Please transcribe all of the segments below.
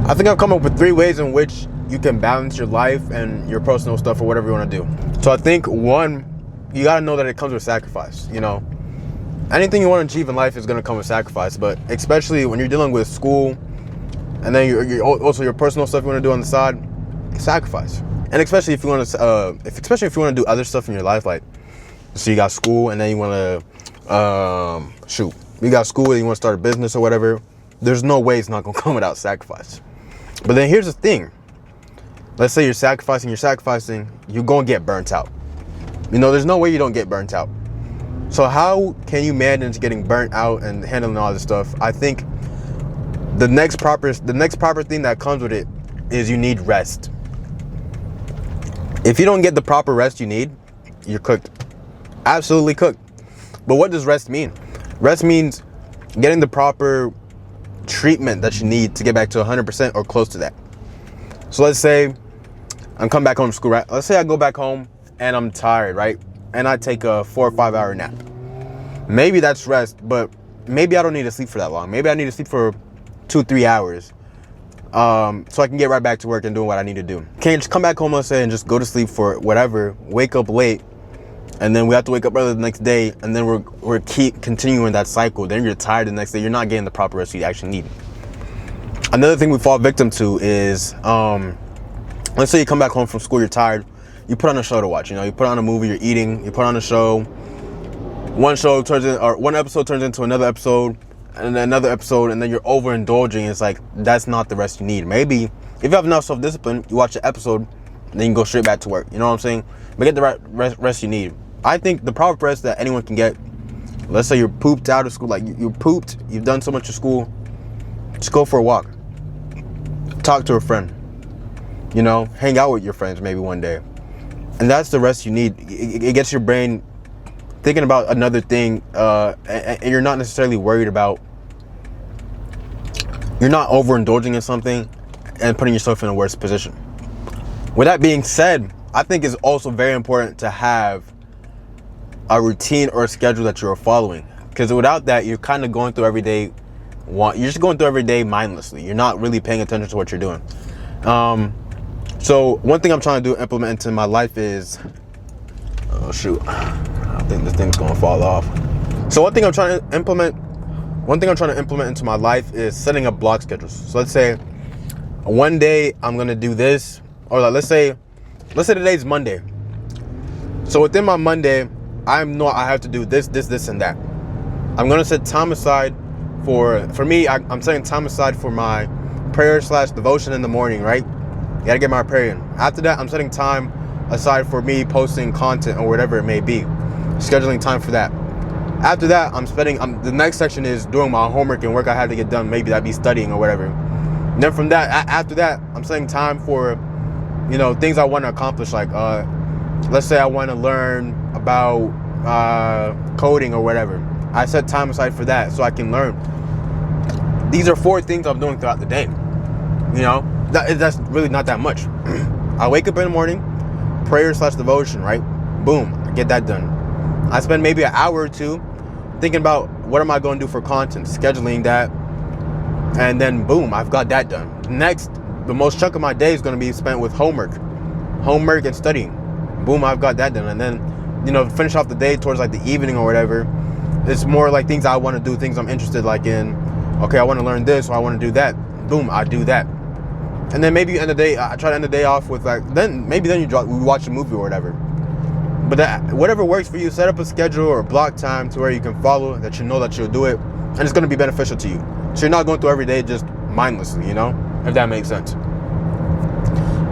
I think I've come up with 3 ways in which you can balance your life and your personal stuff or whatever you want to do. So I think 1, you got to know that it comes with sacrifice. You know, anything you want to achieve in life is going to come with sacrifice, but especially when you're dealing with school and then you're also your personal stuff you want to do on the side, sacrifice. And especially if you want to, especially if you want to do other stuff in your life, like, so you got school and then you want to, you got school and you want to start a business or whatever, there's no way it's not going to come without sacrifice. But then here's the thing. Let's say you're sacrificing, you're going to get burnt out. You know, there's no way you don't get burnt out. So how can you manage getting burnt out and handling all this stuff? I think the next proper thing that comes with it is you need rest. If you don't get the proper rest you need, you're cooked. Absolutely cooked. But what does rest mean? Rest means getting the proper treatment that you need to get back to 100% or close to that. So let's say I'm coming back home from school, right? Let's say I go back home and I'm tired, right? And I take a 4 or 5 hour nap. Maybe that's rest, but maybe I don't need to sleep for that long. Maybe I need to sleep for 2-3 hours so I can get right back to work and doing what I need to do. Can't just come back home, let's say, and just go to sleep for whatever, wake up late, and then we have to wake up early the next day, and then we're keep continuing that cycle. Then you're tired the next day. You're not getting the proper rest you actually need. Another thing we fall victim to is, let's say you come back home from school, you're tired, you put on a show to watch. You know, you put on a movie, you're eating, you put on a show. One episode turns into another episode, and another episode, and then you're overindulging. It's like, that's not the rest you need. Maybe if you have enough self-discipline, you watch the episode, and then you go straight back to work. You know what I'm saying? But get the right rest you need. I think the proper rest that anyone can get, let's say you're pooped out of school, like you're pooped, you've done so much of school, just go for a walk. Talk to a friend. You know, hang out with your friends maybe one day. And that's the rest you need. It gets your brain thinking about another thing, and you're not necessarily worried about, you're not overindulging in something and putting yourself in a worse position. With that being said, I think it's also very important to have a routine or a schedule that you're following, because without that, you're kind of going through every day. You're just going through every day mindlessly. You're not really paying attention to what you're doing. So one thing I'm trying to implement into my life is, oh shoot, I think this thing's gonna fall off. So one thing I'm trying to implement into my life is setting up block schedules. So let's say one day I'm gonna do this, or like, let's say today's Monday. So within my Monday, I know I have to do this, and that. I'm gonna set time aside for me. I'm setting time aside for my prayer / devotion in the morning, right? You gotta get my prayer in. After that, I'm setting time aside for me posting content or whatever it may be, scheduling time for that. After that, the next section is doing my homework and work I had to get done. Maybe that'd be studying or whatever. And then from that, after that, I'm setting time for, you know, things I want to accomplish. Like, let's say I want to learn about coding or whatever. I set time aside for that so I can learn. These are 4 things I'm doing throughout the day. You know, that's really not that much. I wake up in the morning, prayer / devotion, right? Boom, I get that done. I spend maybe an hour or 2 thinking about what am I going to do for content, scheduling that, and then boom, I've got that done. Next, the most chunk of my day is going to be spent with homework and studying. Boom, I've got that done. And then, you know, finish off the day towards like the evening or whatever. It's more like things I want to do, things I'm interested like in. Okay, I want to learn this, or I want to do that. Boom, I do that. And then maybe end the day, I try to end the day off with like, we watch a movie or whatever. But whatever works for you, set up a schedule or block time to where you can follow, that you know that you'll do it, and it's going to be beneficial to you. So you're not going through every day just mindlessly, you know, if that makes sense.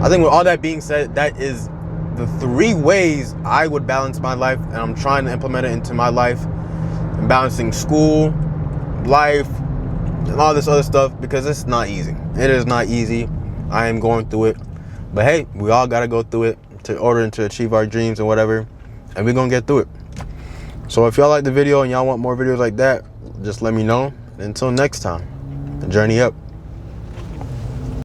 I think with all that being said, that is the 3 ways I would balance my life, and I'm trying to implement it into my life. I'm balancing school, life, and all this other stuff, because it's not easy. It is not easy. I am going through it. But hey, we all got to go through it in order to achieve our dreams and whatever, and we're gonna get through it. So if y'all like the video and y'all want more videos like that, just let me know. Until next time, journey up.